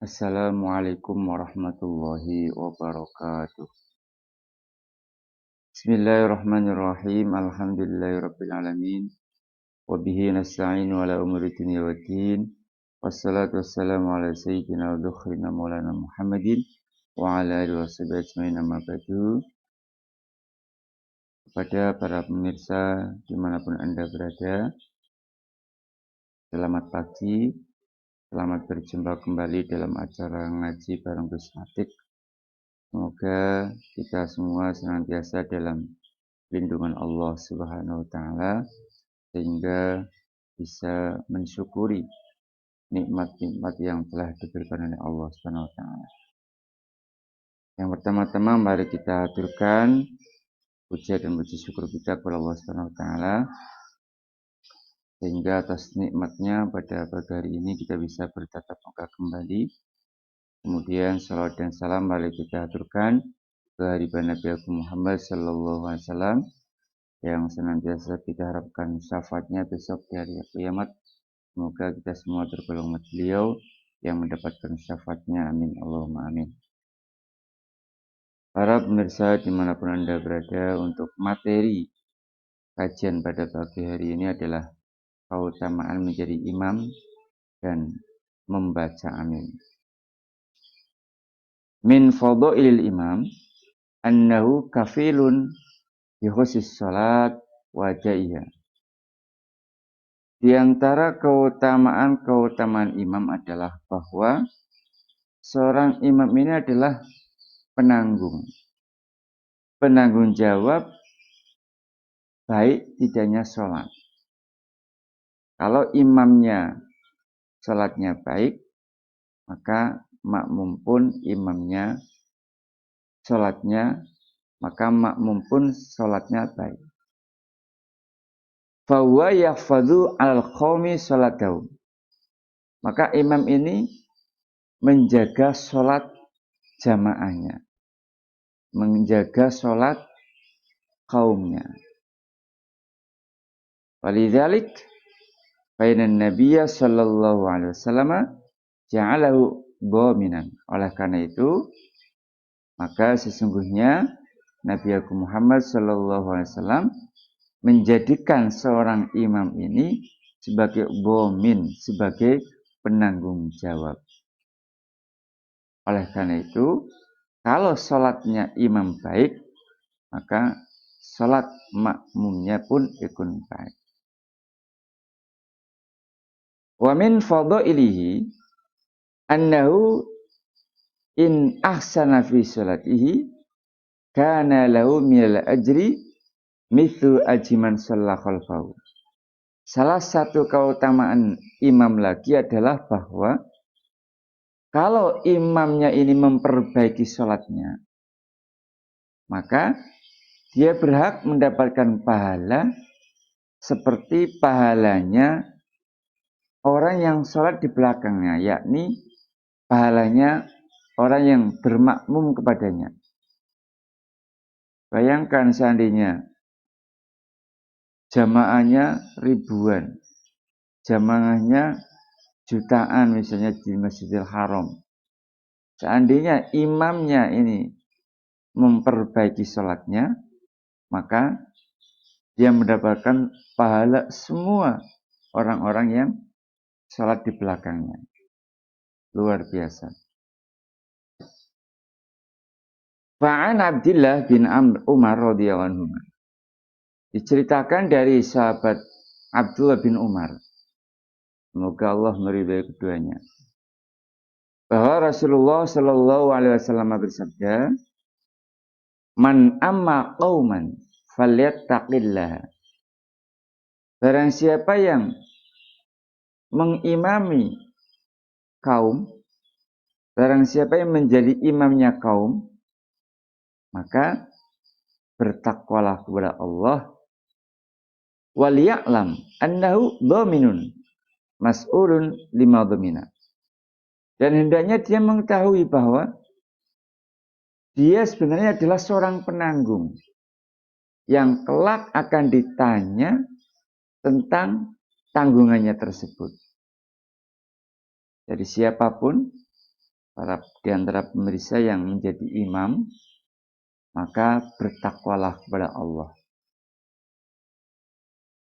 Assalamualaikum warahmatullahi wabarakatuh. Bismillahirrahmanirrahim. Alhamdulillahirabbil alamin. Wa bihi nasta'inu ala umuri dunya waddin. Wassalatu wassalamu ala sayyidina wa dzukhrina maulana Muhammadin wa ala alihi washabihi ajmain amma ba'du. Kepada para pemirsa dimanapun Anda berada, selamat pagi. Selamat berjumpa kembali dalam acara ngaji bareng Gus Atik. Semoga kita semua senantiasa dalam lindungan Allah Subhanahu wa taala sehingga bisa mensyukuri nikmat-nikmat yang telah diberikan oleh Allah Subhanahu wa taala. Yang pertama-tama mari kita aturkan puja dan puji syukur kita kepada Allah Subhanahu wa taala sehingga atas nikmatnya pada pagi hari ini kita bisa bertatap muka kembali. Kemudian salawat dan salam mari kita aturkan kehadiran Nabi Muhammad sallallahu alaihi wasallam yang senantiasa kita harapkan syafaatnya besok di hari kiamat. Semoga kita semua tergolong umat beliau yang mendapatkan syafaatnya. Amin Allahumma amin. Para pemirsa dimanapun Anda berada, untuk materi kajian pada pagi hari ini adalah keutamaan menjadi imam dan membaca amin. Min fadhailil imam annahu kafilun bi khusus salat wa jaiha. Di antara keutamaan imam adalah bahwa seorang imam ini adalah penanggung jawab baik tidaknya sholat. Kalau imamnya sholatnya baik, maka makmum pun sholatnya baik. Fahuwa yahfadhu al-qawmi sholatahu. Maka imam ini menjaga sholat jamaahnya, menjaga sholat kaumnya. Walidzalik bainan nabiyya sallallahu alaihi wasallam ja'alahu dhaminan. Oleh karena itu, maka sesungguhnya Nabi Agung Muhammad sallallahu alaihi wasallam menjadikan seorang imam ini sebagai dhamin, sebagai penanggung jawab. Oleh karena itu, kalau sholatnya imam baik, maka sholat makmumnya pun ikut baik. Wa min fadhailihi annahu in ahsana fi sholatihi kana lahu minal ajri mithlu ajman shalla khalfahu. Salah satu keutamaan imam lagi adalah bahwa kalau imamnya ini memperbaiki sholatnya, maka dia berhak mendapatkan pahala seperti pahalanya orang yang sholat di belakangnya, yakni pahalanya orang yang bermakmum kepadanya. Bayangkan seandainya jamaahnya ribuan, jamaahnya jutaan misalnya di Masjidil Haram. Seandainya imamnya ini memperbaiki sholatnya, maka dia mendapatkan pahala semua orang-orang yang sholat di belakangnya. Luar biasa. Fa'an Abdillah bin Umar radhiyallahu anhu. Diceritakan dari sahabat Abdullah bin Umar. Semoga Allah meridai keduanya. Bahwa Rasulullah Shallallahu Alaihi Wasallam bersabda, "Man amma qauman falyattaqillah." Barang siapa yang mengimami kaum, barang siapa yang menjadi imamnya kaum, maka bertakwalah kepada Allah. Waliya'lam annahu dhaminun mas'ulun lima dhamina. Dan hendaknya dia mengetahui bahwa dia sebenarnya adalah seorang penanggung yang kelak akan ditanya tentang tanggungannya tersebut. Jadi siapapun Di antara pemirsa yang menjadi imam, maka bertakwalah kepada Allah.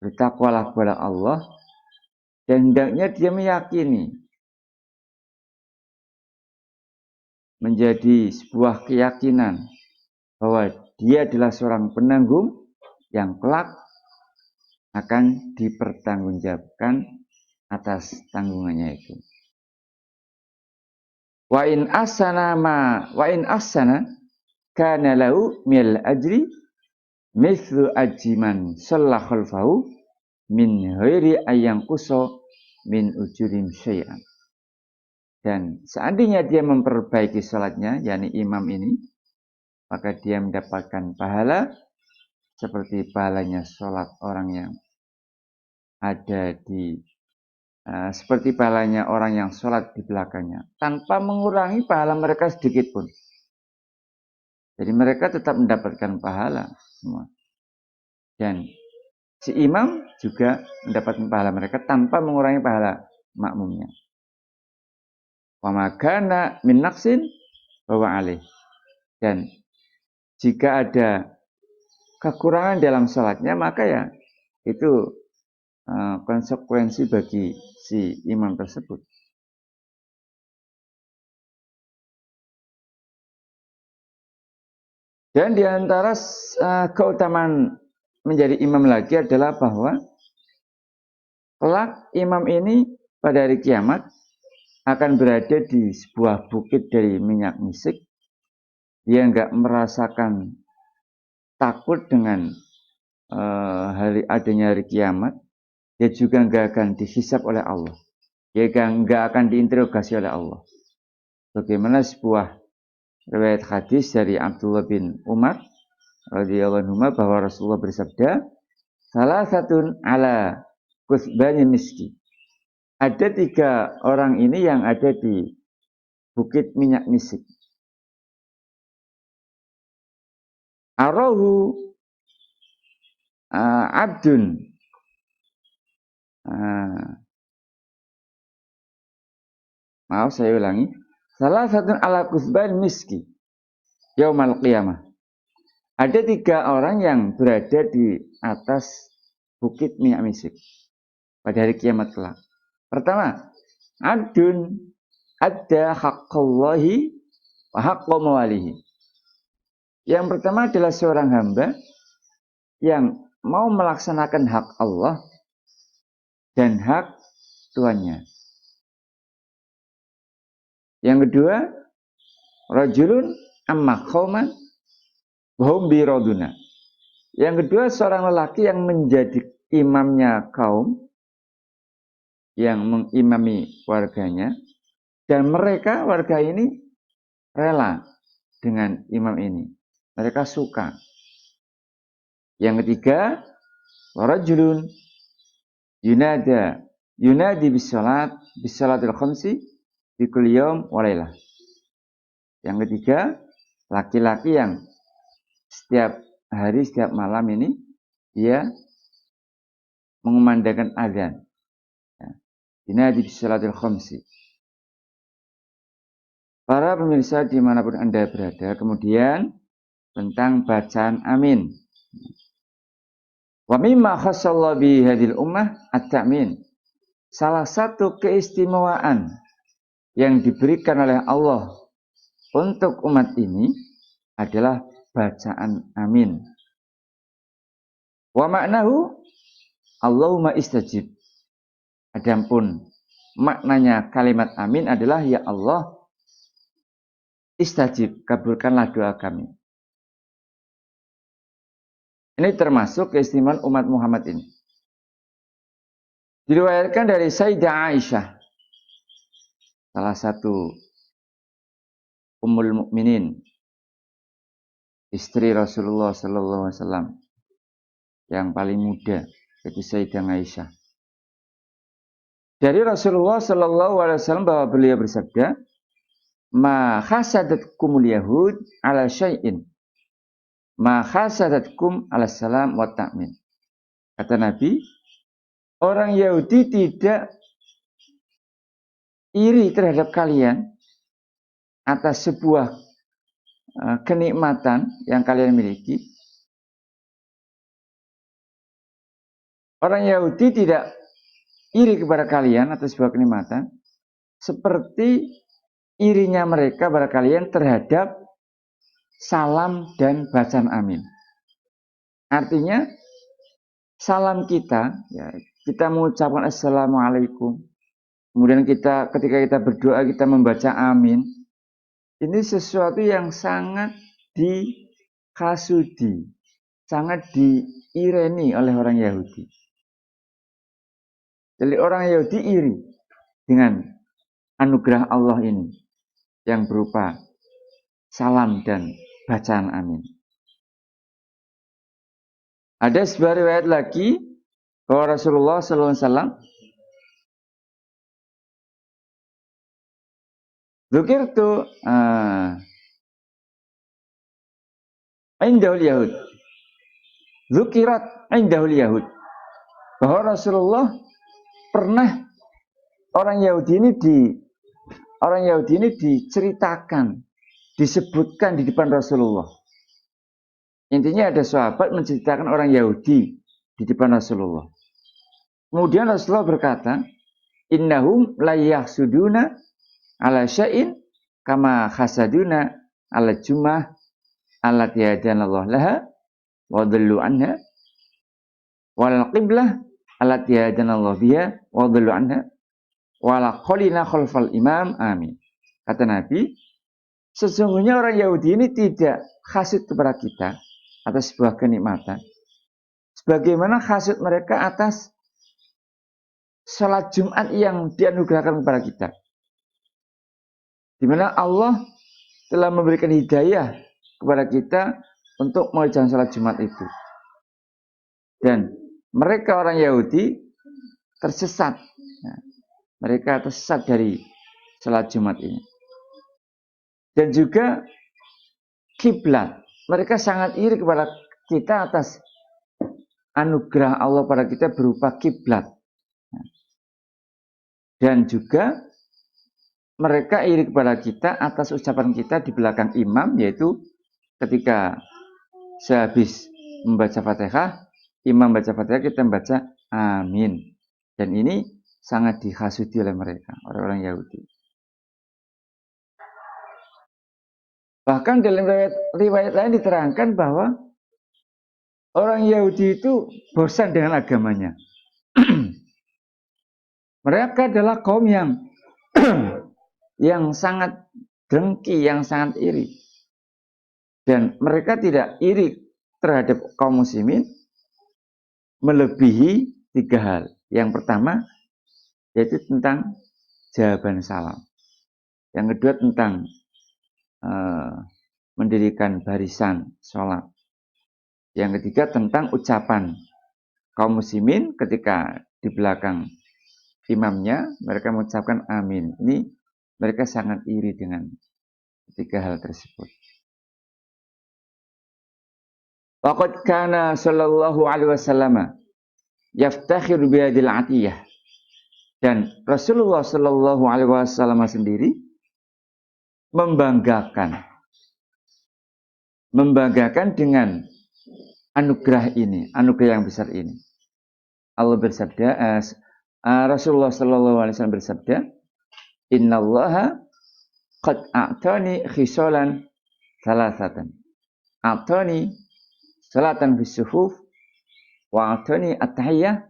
Bertakwalah kepada Allah, dan hendaknya dia meyakini, menjadi sebuah keyakinan bahwa dia adalah seorang penanggung yang kelak akan dipertanggungjawabkan atas tanggungannya itu. Wa in ahsana kana lahu mil ajri mithlu ajiman shalla khalfahu min ghairi ayang kuso min ujurim syai'an. Dan seandainya dia memperbaiki sholatnya, yakni imam ini, maka dia mendapatkan pahala seperti pahalanya sholat orang yang ada di seperti pahalanya orang yang sholat di belakangnya, tanpa mengurangi pahala mereka sedikit pun. Jadi mereka tetap mendapatkan pahala semua. Dan si imam juga mendapatkan pahala mereka tanpa mengurangi pahala makmumnya. Wa makana min naqsin bahwa alih. Dan jika ada kekurangan dalam sholatnya, maka ya itu konsekuensi bagi si imam tersebut. Dan di antara keutamaan menjadi imam lagi adalah bahwa kelak imam ini pada hari kiamat akan berada di sebuah bukit dari minyak misik. Dia enggak merasakan takut dengan adanya hari kiamat. Dia juga enggak akan dihisab oleh Allah. Dia enggak akan diinterogasi oleh Allah. Bagaimana sebuah riwayat hadis dari Abdullah bin Umar radhiyallahu anhu bahwa Rasulullah bersabda, salah satu ala kusbani miski. Ada 3 orang ini yang ada di bukit minyak misik. Arahu abdun maaf saya ulangi. Salah satu ala kusban miski yaumal qiyamah. Ada 3 orang yang berada di atas bukit minyak misik pada hari kiamat kelak. Pertama, abdun adda haqqallahi wa haqqa mawalihi. Yang pertama adalah seorang hamba yang mau melaksanakan hak Allah dan hak tuannya. Yang kedua, rajulun amma qauman wa hum biraduna. Yang kedua, seorang lelaki yang menjadi imamnya kaum, yang mengimami warganya, dan mereka warga ini rela dengan imam ini. Mereka suka. Yang ketiga, warajulun yunadi bisalatil khamsi bikul yaum walailah. Yang ketiga, laki-laki yang setiap hari, setiap malam ini dia mengumandangkan azan. Yunadi bisalatil khamsi. Para pemirsa dimanapun Anda berada, kemudian tentang bacaan amin. Wa mimma khassallahu bi hadhil ummah at-ta'min. Salah satu keistimewaan yang diberikan oleh Allah untuk umat ini adalah bacaan amin. Wa ma'nahu Allahumma istajib. Adapun maknanya kalimat amin adalah ya Allah istajib, kabulkanlah doa kami. Ini termasuk keistimewaan umat Muhammad ini. Diriwayatkan dari Sayyidah Aisyah, salah satu Ummul Mukminin, istri Rasulullah sallallahu alaihi wasallam yang paling muda, yaitu Sayyidah Aisyah. Dari Rasulullah sallallahu alaihi wasallam bahwa beliau bersabda, "Ma hasadatkumul yahud ala syai'in. Ma hasadatkum ala salam wa ta'min." Kata Nabi, orang Yahudi tidak iri terhadap kalian atas sebuah kenikmatan yang kalian miliki, orang Yahudi tidak iri kepada kalian atas sebuah kenikmatan seperti irinya mereka pada kalian terhadap salam dan bacaan amin. Artinya salam kita, ya, kita mengucapkan assalamualaikum, kemudian ketika kita berdoa kita membaca amin, ini sesuatu yang sangat dikasudi, sangat diireni oleh orang Yahudi. Jadi orang Yahudi iri dengan anugerah Allah ini yang berupa salam dan bacaan amin. Ada sebuah riwayat lagi bahwa Rasulullah SAW dzukirtu indahul Yahud, dzukirat indahul Yahud, bahwa Rasulullah pernah orang Yahudi ini diceritakan, disebutkan di depan Rasulullah. Intinya ada sahabat menceritakan orang Yahudi di depan Rasulullah. Kemudian Rasulullah berkata, innahum la yahsuduna ala syai'in kama hasaduna ala jumah allati hadanallahu laha wa dhallu anha wal qiblah allati hadanallahu biha wa dhallu anha wala qalina khalfal imam amin. Kata Nabi, sesungguhnya orang Yahudi ini tidak hasud kepada kita atas sebuah kenikmatan sebagaimana hasud mereka atas salat Jumat yang dianugerahkan kepada kita, di mana Allah telah memberikan hidayah kepada kita untuk mengerjakan salat Jumat itu. Dan mereka orang Yahudi tersesat. Nah, mereka tersesat dari salat Jumat ini. Dan juga kiblat. Mereka sangat iri kepada kita atas anugerah Allah pada kita berupa kiblat. Dan juga mereka iri kepada kita atas ucapan kita di belakang imam, yaitu ketika sehabis membaca Fatihah, imam baca Fatihah, kita membaca amin. Dan ini sangat dihasudi oleh mereka, orang-orang Yahudi. Bahkan dalam riwayat lain diterangkan bahwa orang Yahudi itu bosan dengan agamanya. Mereka adalah kaum yang sangat dengki, yang sangat iri. Dan mereka tidak iri terhadap kaum muslimin melebihi 3 hal. Yang pertama yaitu tentang jawaban salam. Yang kedua tentang mendirikan barisan sholat. Yang ketiga tentang ucapan kaum muslimin ketika di belakang imamnya mereka mengucapkan amin. Ini mereka sangat iri dengan 3 hal tersebut. Waqad kana sallallahu alaihi wasallam yaftakhiru bi hadhil atiyah. Dan Rasulullah sallallahu alaihi wasallam sendiri membanggakan dengan anugerah ini, anugerah yang besar ini. Allah bersabda, Rasulullah sallallahu alaihi wasallam bersabda, innallaha qad a'tani khisalan thalathatan. A'tani salatan fis suhuf wa a'tani at-tahiyyah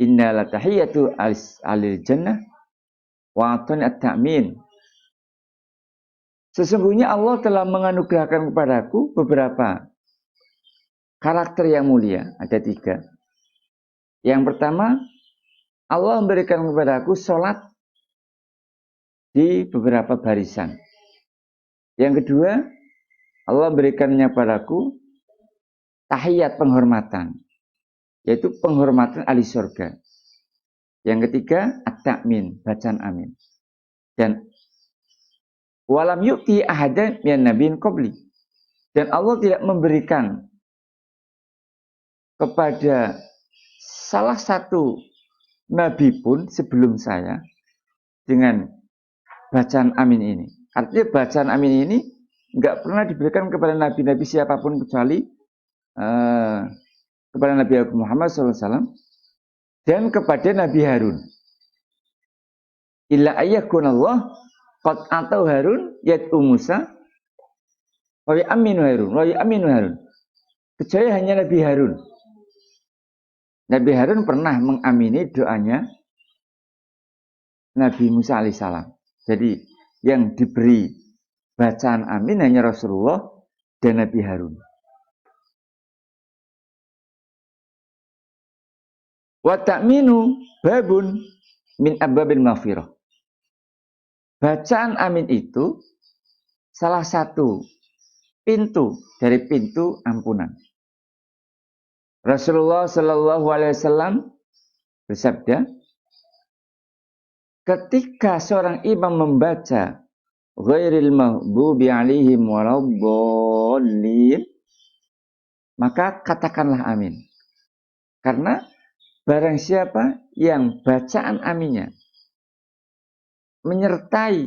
inna la tahiyyatu alil jannah wa a'tani at-ta'min. Sesungguhnya Allah telah menganugerahkan kepadaku beberapa karakter yang mulia, ada 3. Yang pertama, Allah memberikan kepadaku sholat di beberapa barisan. Yang kedua, Allah memberikannya kepadaku tahiyat penghormatan, yaitu penghormatan ahli surga. Yang ketiga, at-ta'min, bacaan amin. Dan walam yu'ti ahadan minan nabiyyin qabli. Dan Allah tidak memberikan kepada salah satu nabi pun sebelum saya dengan bacaan amin ini. Artinya bacaan amin ini nggak pernah diberikan kepada nabi-nabi siapapun kecuali kepada Nabi Muhammad SAW dan kepada Nabi Harun. Illa ayyakunallah qad atau Harun yad'u Musa wa ya'minu Harun. Kecuali hanya Nabi Harun. Nabi Harun pernah mengamini doanya Nabi Musa alaihissalam. Jadi yang diberi bacaan amin hanya Rasulullah dan Nabi Harun. Wa ta'minu babun min abwabil maghfirah. Bacaan amin itu salah satu pintu dari pintu ampunan. Rasulullah Shallallahu Alaihi Wasallam bersabda, ketika seorang imam membaca ghairil maghdubi alaihim waladdallin, maka katakanlah amin. Karena barang siapa yang bacaan aminnya menyertai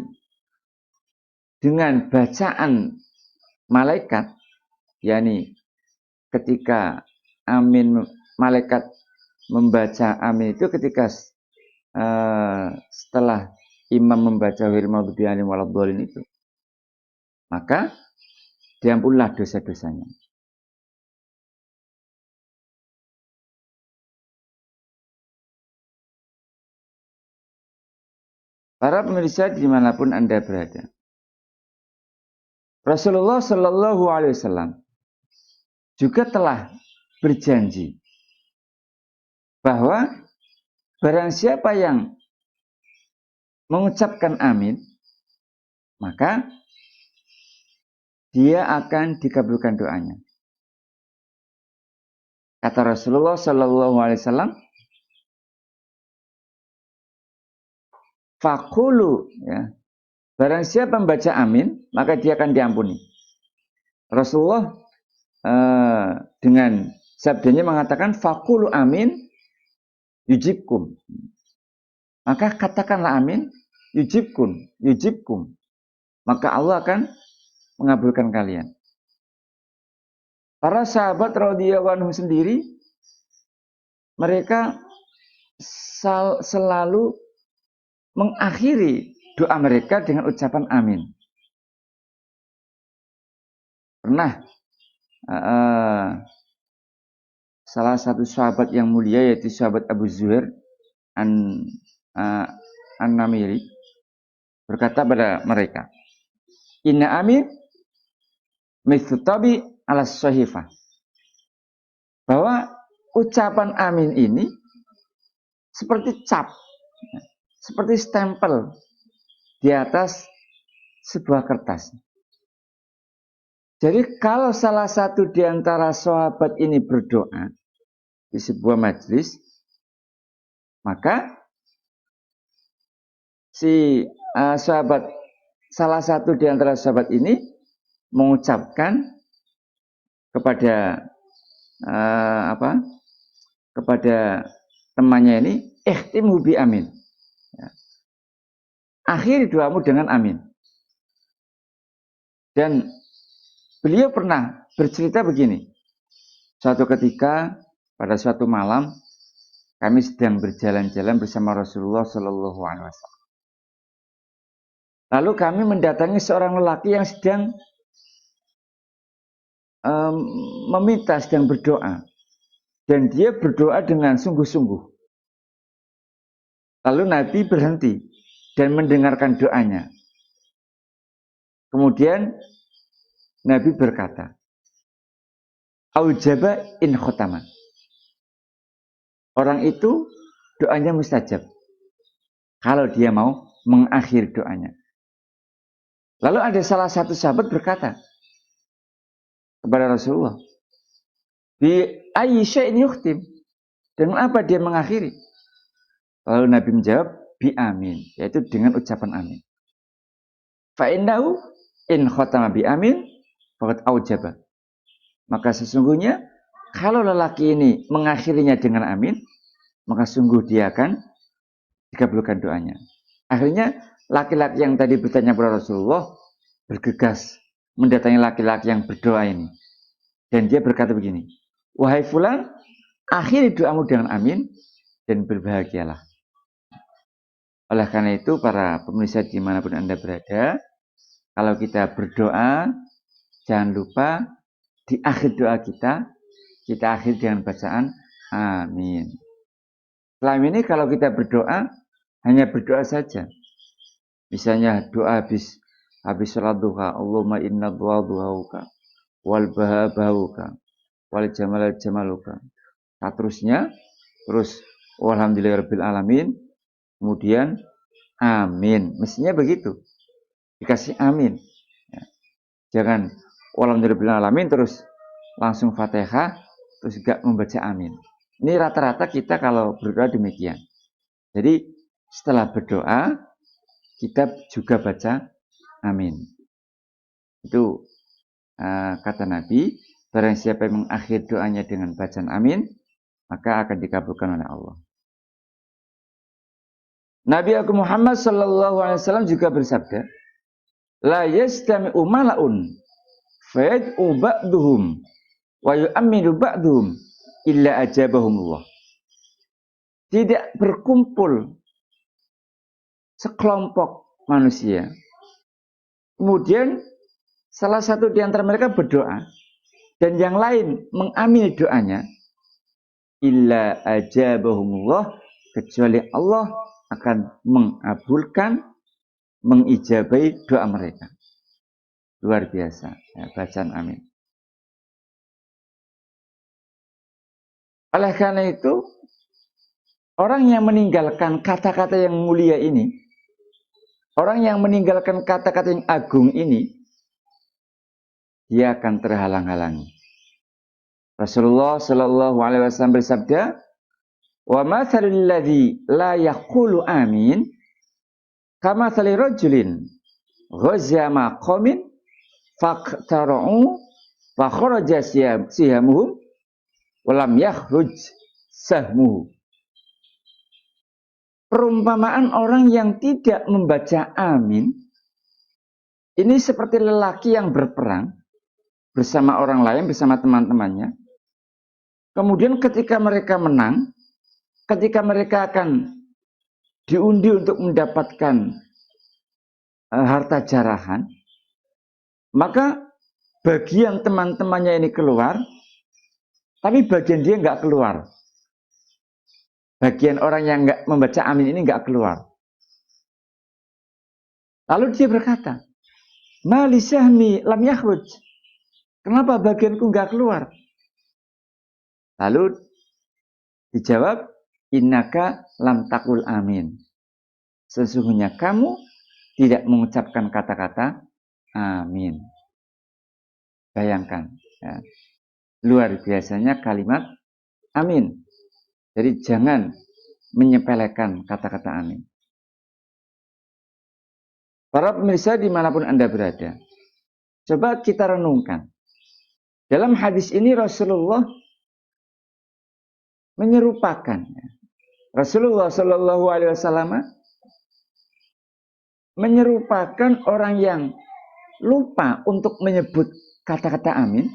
dengan bacaan malaikat, yakni ketika amin malaikat membaca amin itu ketika setelah imam membaca ghairil maghdubi alaihim waladdallin itu, maka diampunilah dosa-dosanya. Para pemirsa dimanapun Anda berada, Rasulullah Shallallahu Alaihi Wasallam juga telah berjanji bahwa barang siapa yang mengucapkan amin, maka dia akan dikabulkan doanya. Kata Rasulullah Shallallahu Alaihi Wasallam, fakulu, ya, barang siapa membaca amin, maka dia akan diampuni. Rasulullah dengan sabdanya mengatakan fakulu amin yujibkum. Maka katakanlah amin yujibkum. Maka Allah akan mengabulkan kalian. Para sahabat radhiyallahu anhum sendiri, mereka selalu mengakhiri doa mereka dengan ucapan amin. Pernah salah satu sahabat yang mulia, yaitu sahabat Abu Zuhair An-Namiri, berkata pada mereka, inna amin mithutabi ala sahifah, bahwa ucapan amin ini seperti cap, seperti stempel di atas sebuah kertas. Jadi kalau salah satu di antara sahabat ini berdoa di sebuah majelis, maka si salah satu di antara sahabat ini mengucapkan kepada kepada temannya ini, ihtimhu bi amin. Ya. Akhiri doamu dengan amin. Dan beliau pernah bercerita begini. Suatu ketika pada suatu malam kami sedang berjalan-jalan bersama Rasulullah Shallallahu Alaihi Wasallam. Lalu kami mendatangi seorang lelaki yang sedang meminta, sedang berdoa, dan dia berdoa dengan sungguh-sungguh. Lalu Nabi berhenti dan mendengarkan doanya. Kemudian Nabi berkata, aujaba in khotama. Orang itu doanya mustajab kalau dia mau mengakhiri doanya. Lalu ada salah satu sahabat berkata kepada Rasulullah, bi ayyi syai'in yukhtim, dengan apa dia mengakhiri? Lalu Nabi menjawab, bi amin, yaitu dengan ucapan amin. Fa innahu in khatama bi amin faqad aujaba. Maka sesungguhnya kalau lelaki ini mengakhirinya dengan amin, maka sungguh dia akan dikabulkan doanya. Akhirnya laki-laki yang tadi bertanya kepada Rasulullah bergegas mendatangi laki-laki yang berdoa ini. Dan dia berkata begini, wahai fulan, akhiri doamu dengan amin dan berbahagialah. Oleh karena itu, para pemirsa dimanapun Anda berada, kalau kita berdoa, jangan lupa di akhir doa kita akhir dengan bacaan amin. Selama ini kalau kita berdoa, hanya berdoa saja. Misalnya doa habis sholat duha, Allahumma inna duhauka, wal bahauka, wal jamaluka. Nah, terus walhamdulillahirabbil alamin, kemudian amin. Mestinya begitu. Dikasih amin. Ya. Jangan walhamdulillahirabbil alamin terus langsung Fatihah terus gak membaca amin. Ini rata-rata kita kalau berdoa demikian. Jadi setelah berdoa kita juga baca amin. Itu kata Nabi, barang siapa yang mengakhiri doanya dengan bacaan amin, maka akan dikabulkan oleh Allah. Nabi Agung Muhammad SAW juga bersabda, la yastami'u mala'un fayad'u ba'duhum wa yu'ammidu ba'duhum illa ajabahumullah. Tidak berkumpul sekelompok manusia. Kemudian salah satu di antara mereka berdoa dan yang lain mengamini doanya, illa ajabahumullah, kecuali Allah akan mengabulkan, mengijabai doa mereka. Luar biasa ya, bacaan amin. Oleh karena itu, orang yang meninggalkan kata-kata yang mulia ini, orang yang meninggalkan kata-kata yang agung ini, dia akan terhalang-halangi. Rasulullah Shallallahu Alaihi Wasallam bersabda, wa mathalul ladzi la yaqulu amin kama thali rajulin ghazya maqamin faqtara'u fa kharaja sihamuhum wa lam yakhruj sahmuhu. Perumpamaan orang yang tidak membaca amin ini seperti lelaki yang berperang bersama orang lain, bersama teman-temannya. Kemudian ketika mereka menang, ketika mereka akan diundi untuk mendapatkan harta jarahan, maka bagian teman-temannya ini keluar, tapi bagian dia nggak keluar. Bagian orang yang nggak membaca amin ini nggak keluar. Lalu dia berkata, ma li sahmi lam yakhruj. Kenapa bagianku nggak keluar? Lalu dijawab, innaka lam takul amin. Sesungguhnya kamu tidak mengucapkan kata-kata amin. Bayangkan, ya. Luar biasanya kalimat amin. Jadi jangan menyepelekan kata-kata amin. Para pemirsa dimanapun Anda berada, coba kita renungkan. Dalam hadis ini Rasulullah menyerupakan, Rasulullah Shallallahu Alaihi Wasallam menyerupakan orang yang lupa untuk menyebut kata-kata amin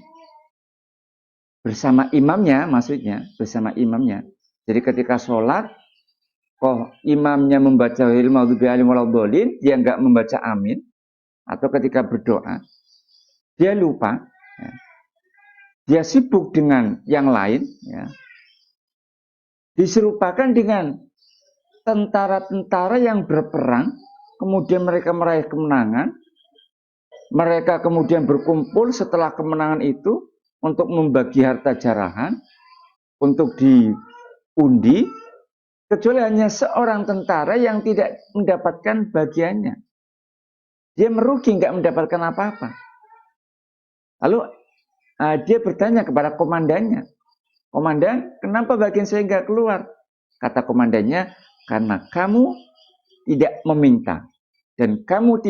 bersama imamnya, maksudnya bersama imamnya. Jadi ketika sholat, imamnya membaca ghairil maghdubi alaihim waladdallin, dia nggak membaca amin, atau ketika berdoa dia lupa, ya. Dia sibuk dengan yang lain, ya. Diserupakan dengan tentara-tentara yang berperang, kemudian mereka meraih kemenangan, mereka kemudian berkumpul setelah kemenangan itu untuk membagi harta jarahan, untuk diundi, kecuali hanya seorang tentara yang tidak mendapatkan bagiannya. Dia merugi, nggak mendapatkan apa-apa. Lalu dia bertanya kepada komandannya, komandan, kenapa bagian saya nggak keluar? Kata komandannya, karena kamu tidak meminta dan kamu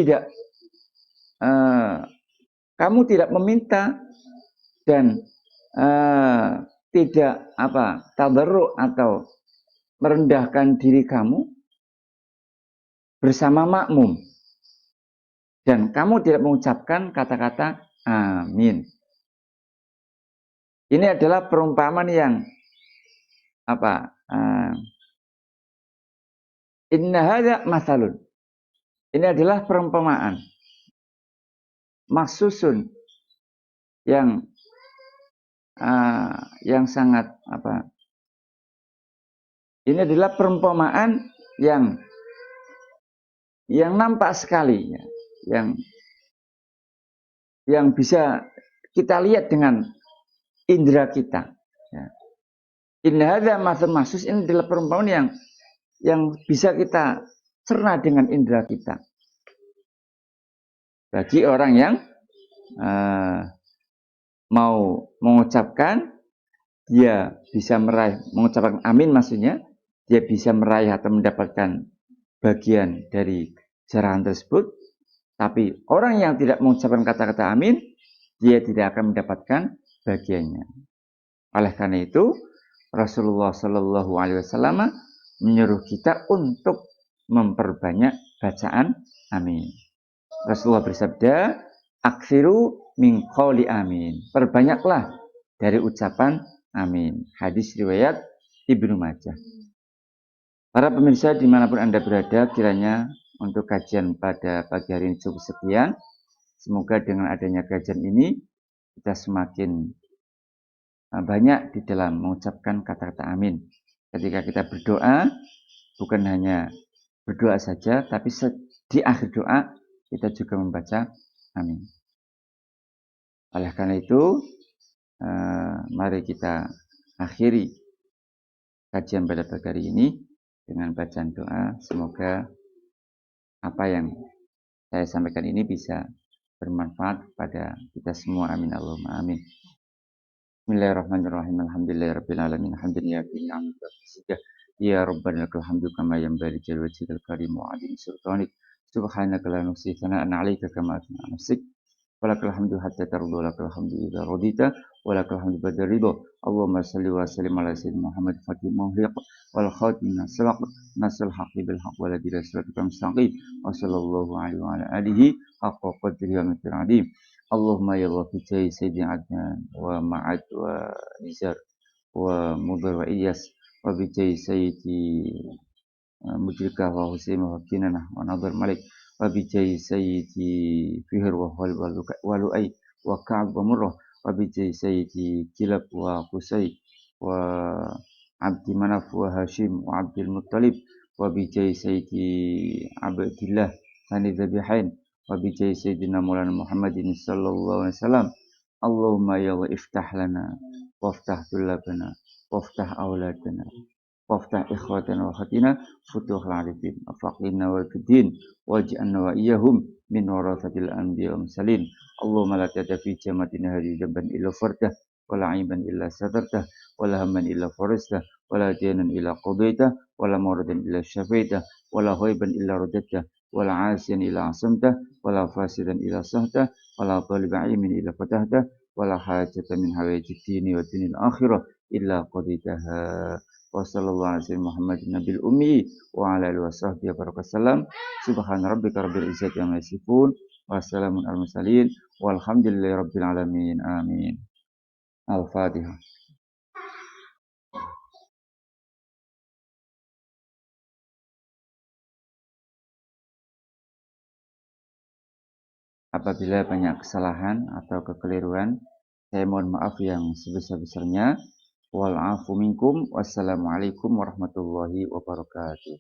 tidak meminta dan tidak tadarru atau merendahkan diri kamu, bersama makmum dan kamu tidak mengucapkan kata-kata amin. Ini adalah perumpamaan yang apa? Inna hadza masalun. Ini adalah perumpamaan maksusun yang sangat apa? Ini adalah perumpamaan yang nampak sekali, ya, yang bisa kita lihat dengan indera kita. Ya. Inna hadza masalun maksus, ini adalah perumpamaan yang bisa kita cerna dengan indera kita. Bagi orang yang mau mengucapkan, dia bisa meraih, mengucapkan amin maksudnya, dia bisa meraih atau mendapatkan bagian dari cerahan tersebut. Tapi orang yang tidak mengucapkan kata-kata amin, dia tidak akan mendapatkan bagiannya. Oleh karena itu, Rasulullah Shallallahu Alaihi Wasallam menyuruh kita untuk memperbanyak bacaan amin. Rasulullah bersabda, "Aksiru min qouli amin." Perbanyaklah dari ucapan amin. Hadis riwayat Ibnu Majah. Para pemirsa dimanapun Anda berada, kiranya untuk kajian pada pagi hari ini cukup sekian. Semoga dengan adanya kajian ini, kita semakin banyak di dalam mengucapkan kata-kata amin. Ketika kita berdoa, bukan hanya berdoa saja, tapi di akhir doa, kita juga membaca amin. Oleh karena itu, mari kita akhiri kajian pada pagi hari ini dengan bacaan doa. Semoga apa yang saya sampaikan ini bisa bermanfaat kepada kita semua. Amin Allahumma amin. Bismillahirrahmanirrahim. Alhamdulillahirabbil alamin. Alhamdulillah ya rabbana lakal hamdu kama yanbaghi li wajhikal karim wa 'azimi sultanik. Subhanaka la nuhsi thana'an 'alaika kama athna 'ala nafsik. Walakal hamdu hatta tarda, walakal hamdu idza radita, walakal hamdu ba'da ridha. Allahumma shalli wa sallim ala sayyidina Muhammad fatih muhriq wal khatim nasraq nasrul haqqi bil haqq wal adila siratal mustaqim. Wa sallallahu alaihi wa ala alihi haqqa qadrihi wa miqdarihi. Allahumma ya Allah fi sayyidina Adnan wa Ma'ad wa Nizar wa Mudhar wa Ilyas wa bi sayyidi Mudrikah wa Husain wa Kinanah wa Nadhar Malik wa bijai sayyidi Fihr wa Lu'ay wa Ka'ab wa Murrah wa bijai sayyidi Kilab wa Qusay wa Abdi Manaf wa Hashim wa Abdul Muttalib wa bijai sayyidi Abdillah Sani Dhabihain wa bijai sayyidina Maulana Muhammadin sallallahu alaihi wasallam. Allahumma ya Allah iftah lana waftah tulabana waftah auladana waftah ikhwatana wa khatina futuhul arifin afaqina wa fiddin waj'alna wa iyyahum min warathatil anbiya wa mursalin. Allahumma la tada fi jamatina hadhihi dhanban illa fardah wa la aiban illa satartah wa la hamman illa farajtah wa la dinan illa qadaitah wa la maradan illa syafaitah wa la ghaiban illa radattah wa la asiyan illa asamtah wa la fasidan illa sahtah wa la taliba ilmin illa fatahtah wa la hajatan min hawaijid dini wa dinil akhirah illa qadaitaha. Wa sallallahu alaihi Muhammadin nabil ummi wa ala alihi washabbihi wasallam. Subhana rabbika rabbil izzati amma yasifun wa salamun al mursalin walhamdulillahi rabbil alamin. Amin. Al-Fatihah. Apabila banyak kesalahan atau kekeliruan, saya mohon maaf yang sebesar-besarnya. Wal afu minkum. Wassalamualaikum warahmatullahi wabarakatuh.